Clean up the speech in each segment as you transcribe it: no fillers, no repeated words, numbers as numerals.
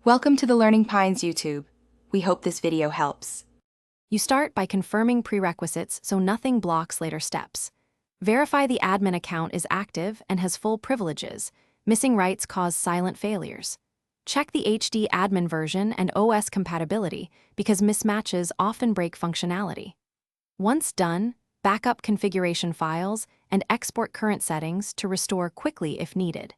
Welcome to the Learning Pines YouTube. We hope this video helps. You start by confirming prerequisites so nothing blocks later steps. Verify the admin account is active and has full privileges. Missing rights cause silent failures. Check the HD admin version and OS compatibility because mismatches often break functionality. Once done, backup configuration files and export current settings to restore quickly if needed.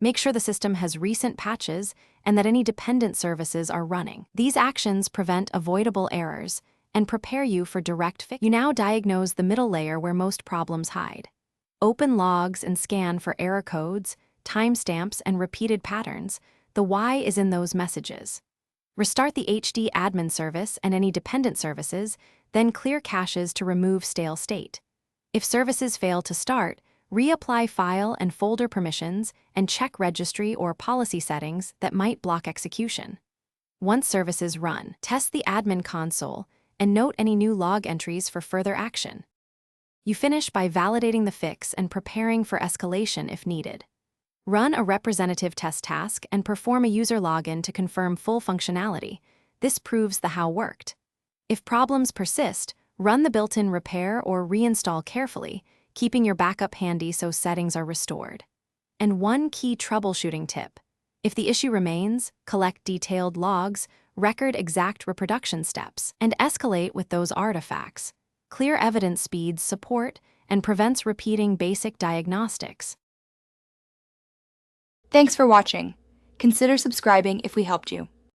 Make sure the system has recent patches and that any dependent services are running. These actions prevent avoidable errors and prepare you for direct fix. You now diagnose the middle layer where most problems hide. Open logs and scan for error codes, timestamps, and repeated patterns. The why is in those messages. Restart the HD admin service and any dependent services, then clear caches to remove stale state. If services fail to start, reapply file and folder permissions and check registry or policy settings that might block execution. Once services run, test the admin console and note any new log entries for further action. You finish by validating the fix and preparing for escalation if needed. Run a representative test task and perform a user login to confirm full functionality. This proves the how worked. If problems persist, run the built-in repair or reinstall carefully, keeping your backup handy so settings are restored. And one key troubleshooting tip: if the issue remains, collect detailed logs, record exact reproduction steps, and escalate with those artifacts. Clear evidence speeds support and prevents repeating basic diagnostics. Thanks for watching. Consider subscribing if we helped you.